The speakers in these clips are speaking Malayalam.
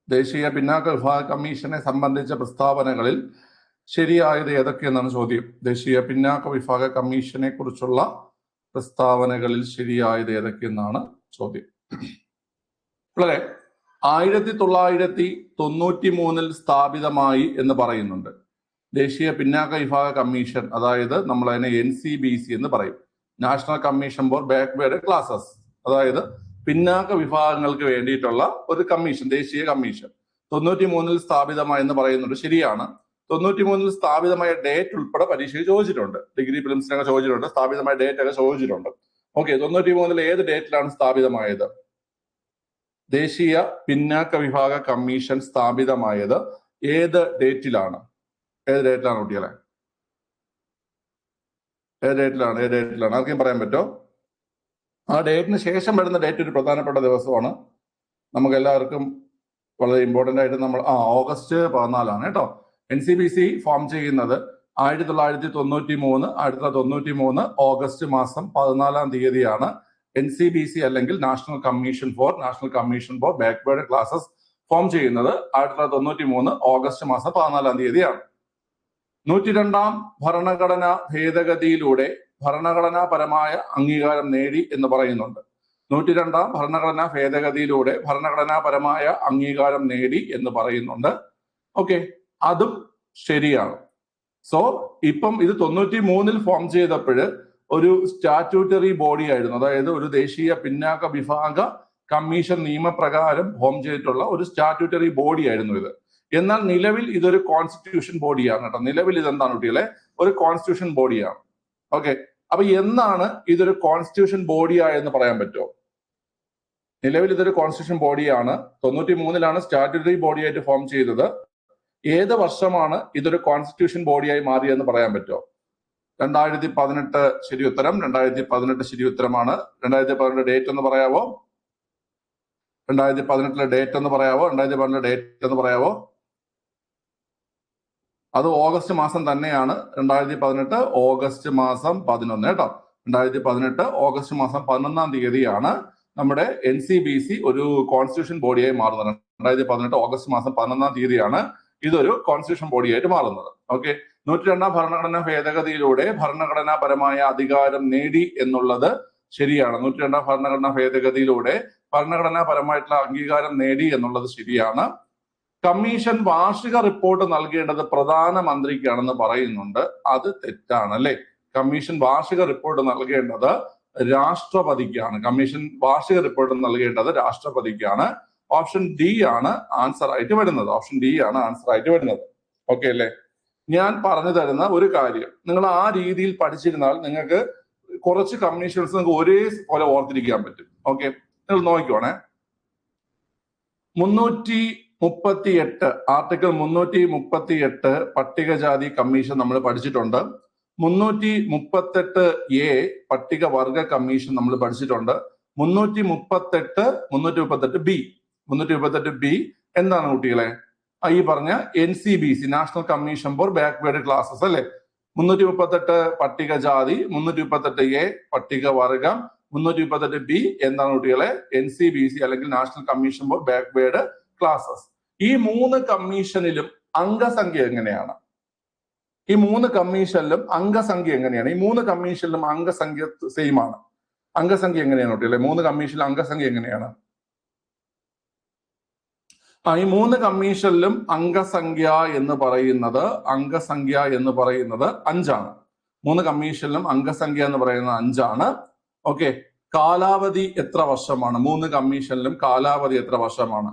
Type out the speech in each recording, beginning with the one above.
ദേശീയ പിന്നാക്ക വിഭാഗ കമ്മീഷനെ സംബന്ധിച്ച പ്രസ്താവനകളിൽ ശരിയായത് ഏതൊക്കെയെന്നാണ് ചോദ്യം. ദേശീയ പിന്നാക്ക വിഭാഗ കമ്മീഷനെ കുറിച്ചുള്ള പ്രസ്താവനകളിൽ ശരിയായത് ഏതൊക്കെയെന്നാണ് ചോദ്യം. വളരെ 1993 സ്ഥാപിതമായി എന്ന് പറയുന്നുണ്ട്. ദേശീയ പിന്നാക്ക വിഭാഗ കമ്മീഷൻ, അതായത് നമ്മൾ അതിനെ NCBC എന്ന് പറയും, national commission for backward classes, അതായത് പിന്നാക്ക വിഭാഗങ്ങൾക്ക് വേണ്ടിയിട്ടുള്ള ഒരു കമ്മീഷൻ, ദേശീയ കമ്മീഷൻ 93 സ്ഥാപിതമായി എന്ന് പറയുന്നുണ്ട്. ശരിയാണ്. 93 സ്ഥാപിതമായ ഡേറ്റ് ഉൾപ്പെടെ പരീക്ഷയിൽ ചോദിച്ചിട്ടുണ്ട്. ഡിഗ്രി പ്രിലിംസിനൊക്കെ ചോദിച്ചിട്ടുണ്ട്, സ്ഥാപിതമായ ഡേറ്റ് ഒക്കെ ചോദിച്ചിട്ടുണ്ട്. ഓക്കെ, 93 ഏത് ഡേറ്റിലാണ് സ്ഥാപിതമായത്? ദേശീയ പിന്നാക്ക വിഭാഗ കമ്മീഷൻ സ്ഥാപിതമായത് ഏത് ഡേറ്റിലാണ്? ഏത് ഡേറ്റിലാണ് കുട്ടികളെ? ഏത് ഡേറ്റിലാണ്? ആർക്കും പറയാൻ പറ്റോ? ആ ഡേറ്റിന് ശേഷം വരുന്ന ഡേറ്റ് ഒരു പ്രധാനപ്പെട്ട ദിവസമാണ്, നമുക്ക് എല്ലാവർക്കും വളരെ ഇമ്പോർട്ടന്റ് ആയിട്ട് നമ്മൾ ഓഗസ്റ്റ് 14 കേട്ടോ. NCBC ഫോം ചെയ്യുന്നത് 1993 ഓഗസ്റ്റ് മാസം 14 തീയതിയാണ് NCBC അല്ലെങ്കിൽ national commission for backward classes form ചെയ്യുന്നത് 1993 ഓഗസ്റ്റ് മാസം 14 തീയതിയാണ്. 102ാം ഭരണഘടനാ ഭേദഗതിയിലൂടെ ഭരണഘടനാപരമായ അംഗീകാരം നേടി എന്ന് പറയുന്നുണ്ട്. 102ാം ഭരണഘടനാ ഭേദഗതിയിലൂടെ ഭരണഘടനാപരമായ അംഗീകാരം നേടി എന്ന് പറയുന്നുണ്ട്. ഓക്കെ, അതും ശരിയാണ്. സോ ഇപ്പം ഇത് 93 ഫോം ചെയ്തപ്പോൾ ഒരു സ്റ്റാറ്റ്യൂട്ടറി ബോഡി ആയിരുന്നു, അതായത് ഒരു ദേശീയ പിന്നാക്ക വിഭാഗ കമ്മീഷൻ നിയമപ്രകാരം ഫോം ചെയ്തിട്ടുള്ള ഒരു സ്റ്റാറ്റ്യൂട്ടറി ബോഡി ആയിരുന്നു ഇത്. എന്നാൽ നിലവിൽ ഇതൊരു കോൺസ്റ്റിറ്റ്യൂഷൻ ബോഡിയാണ് കേട്ടോ. നിലവിൽ ഇതെന്താണ് കുട്ടികളെ? ഒരു കോൺസ്റ്റിറ്റ്യൂഷൻ ബോഡിയാണ്. ഓക്കെ, അപ്പൊ എന്നാണ് ഇതൊരു കോൺസ്റ്റിറ്റ്യൂഷൻ ബോഡിയായെന്ന് പറയാൻ പറ്റുമോ? നിലവിൽ ഇതൊരു കോൺസ്റ്റിറ്റ്യൂഷൻ ബോഡിയാണ്. 93 സ്റ്റാറ്റ്യൂട്ടറി ബോഡിയായിട്ട് ഫോം ചെയ്തത്. ഏത് വർഷമാണ് ഇതൊരു കോൺസ്റ്റിറ്റ്യൂഷൻ ബോഡിയായി മാറിയെന്ന് പറയാൻ പറ്റുമോ? 2018 ശരി ഉത്തരം. 2018 ശരി ഉത്തരമാണ്. 2018 ഡേറ്റ് എന്ന് പറയാവോ? 2018 ഡേറ്റ് എന്ന് പറയാവോ? 2018 ഡേറ്റ് എന്ന് പറയാവോ? അത് ഓഗസ്റ്റ് മാസം തന്നെയാണ്. 2018 ഓഗസ്റ്റ് മാസം 11 കേട്ടോ. 2018 ഓഗസ്റ്റ് മാസം 11 തീയതിയാണ് നമ്മുടെ NCBC ഒരു കോൺസ്റ്റിറ്റ്യൂഷൻ ബോഡിയായി മാറുന്നത്. 2018 ഓഗസ്റ്റ് മാസം 11 തീയതിയാണ് ഇതൊരു കോൺസ്റ്റിറ്റ്യൂഷൻ ബോഡിയായിട്ട് മാറുന്നത്. ഓക്കെ, 102ാം ഭരണഘടനാ ഭേദഗതിയിലൂടെ ഭരണഘടനാപരമായ അധികാരം നേടി എന്നുള്ളത് ശരിയാണ്. 102ാം ഭരണഘടനാ ഭേദഗതിയിലൂടെ ഭരണഘടനാപരമായിട്ടുള്ള അംഗീകാരം നേടി എന്നുള്ളത് ശരിയാണ്. കമ്മീഷൻ വാർഷിക റിപ്പോർട്ട് നൽകേണ്ടത് പ്രധാനമന്ത്രിക്കാണെന്ന് പറയുന്നുണ്ട്. അത് തെറ്റാണ് അല്ലെ? കമ്മീഷൻ വാർഷിക റിപ്പോർട്ട് നൽകേണ്ടത് രാഷ്ട്രപതിക്കാണ്. കമ്മീഷൻ വാർഷിക റിപ്പോർട്ട് നൽകേണ്ടത് രാഷ്ട്രപതിക്കാണ്. ഓപ്ഷൻ ഡി ആണ് ആൻസർ ആയിട്ട് വരുന്നത്. ഓക്കെ അല്ലേ? ഞാൻ പറഞ്ഞു തരുന്ന ഒരു കാര്യം നിങ്ങൾ ആ രീതിയിൽ പഠിച്ചിരുന്നാൽ നിങ്ങൾക്ക് കുറച്ച് കമ്മീഷൻസ് നിങ്ങൾക്ക് ഒരേ പോലെ ഓർത്തിരിക്കാൻ പറ്റും. ഓക്കെ, നിങ്ങൾ നോക്കിക്കോണേ. 338 ആർട്ടിക്കിൾ 338 പട്ടികജാതി കമ്മീഷൻ നമ്മൾ പഠിച്ചിട്ടുണ്ട്. 338A പട്ടികവർഗ കമ്മീഷൻ നമ്മൾ പഠിച്ചിട്ടുണ്ട്. 338B എന്താണ് കുട്ടികളെ? ഈ പറഞ്ഞ NCBC national commission for backward classes അല്ലെ? 338 പട്ടികജാതി, 338A പട്ടികവർഗം, 338B എന്താണ് കുട്ടികളെ? NCBC അല്ലെങ്കിൽ national commission for backward classes. ഈ 3 കമ്മീഷനിലും അംഗസംഖ്യ എങ്ങനെയാണ്? ഈ 3 കമ്മീഷനിലും അംഗസംഖ്യ സെയിം ആണ്. അംഗസംഖ്യ എങ്ങനെയാണ് കുട്ടികളെ? 3 കമ്മീഷനിലും അംഗസംഖ്യ എങ്ങനെയാണ്? ഈ 3 കമ്മീഷനിലും അംഗസംഖ്യ എന്ന് പറയുന്നത് 5ആണ്. 3 കമ്മീഷനിലും അംഗസംഖ്യ എന്ന് പറയുന്നത് 5ആണ്. ഓക്കെ, കാലാവധി എത്ര വർഷമാണ്? 3 കമ്മീഷനിലും കാലാവധി എത്ര വർഷമാണ്?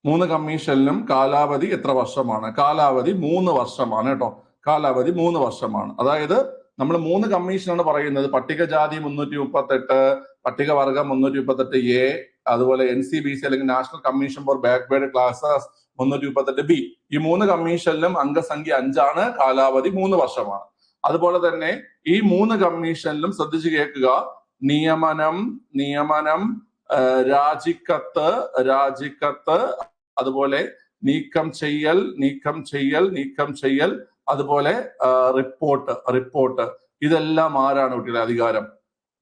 3 കമ്മീഷനിലും കാലാവധി എത്ര വർഷമാണ്? കാലാവധി 3 വർഷമാണ് കേട്ടോ. കാലാവധി 3 വർഷമാണ്. അതായത് നമ്മൾ 3 കമ്മീഷനാണ് പറയുന്നത്. പട്ടികജാതി 338, പട്ടികവർഗം 338A, അതുപോലെ NCBC അല്ലെങ്കിൽ national commission for backward classes 338B. ഈ 3 കമ്മീഷനിലും അംഗസംഖ്യ 5ആണ്, കാലാവധി 3 വർഷമാണ്. അതുപോലെ തന്നെ ഈ 3 കമ്മീഷനിലും ശ്രദ്ധിച്ചു കേൾക്കുക, നിയമനം, രാജിക്കത്ത്, അതുപോലെ നീക്കം ചെയ്യൽ, അതുപോലെ റിപ്പോർട്ട്, ഇതെല്ലാം ആരാണ് കുട്ടികളെ അധികാരം?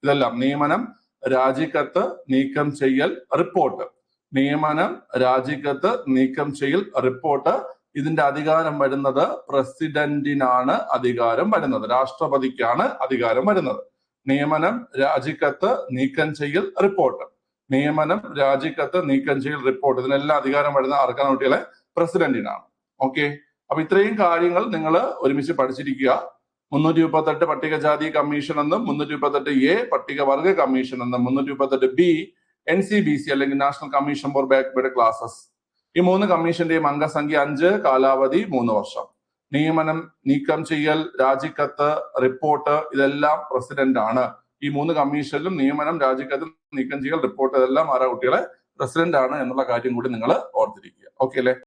ഇതെല്ലാം നിയമനം, രാജിക്കത്ത്, നീക്കം ചെയ്യൽ, റിപ്പോർട്ട്. നിയമനം, രാജിക്കത്ത്, നീക്കം ചെയ്യൽ, റിപ്പോർട്ട്. ഇതിന്റെ അധികാരം വരുന്നത് പ്രസിഡന്റിനാണ് അധികാരം വരുന്നത്, രാഷ്ട്രപതിക്കാണ് അധികാരം വരുന്നത്. നിയമനം, രാജിക്കത്ത്, നീക്കം ചെയ്യൽ, റിപ്പോർട്ട്. നിയമനം, രാജിക്കത്ത്, നീക്കം ചെയ്യൽ, റിപ്പോർട്ട്. ഇതിനെല്ലാം അധികാരം വരുന്ന ആർക്കാണ് കുട്ടികളെ? പ്രസിഡന്റിനാണ്. ഓക്കെ, അപ്പൊ ഇത്രയും കാര്യങ്ങൾ നിങ്ങൾ ഒരുമിച്ച് പഠിച്ചിരിക്കുക. 338 പട്ടികജാതി കമ്മീഷൻ എന്നും 338A പട്ടികവർഗ കമ്മീഷൻ എന്നും 338B NCBC അല്ലെങ്കിൽ national commission for backward classes. ഈ 3 കമ്മീഷന്റെയും അംഗസംഖ്യ 5, കാലാവധി 3 വർഷം. നിയമനം, നീക്കം ചെയ്യൽ, രാജിക്കത്ത്, റിപ്പോർട്ട് ഇതെല്ലാം പ്രസിഡന്റ് ആണ്. ഈ 3 കമ്മീഷനിലും നിയമനം, രാജിക്കത്ത്, നീക്കം ചെയ്യൽ, റിപ്പോർട്ട് ഇതെല്ലാം ആരാ കുട്ടികളെ? പ്രസിഡന്റ് ആണ് എന്നുള്ള കാര്യം കൂടി നിങ്ങൾ ഓർത്തിരിക്കുക. ഓക്കെ അല്ലേ?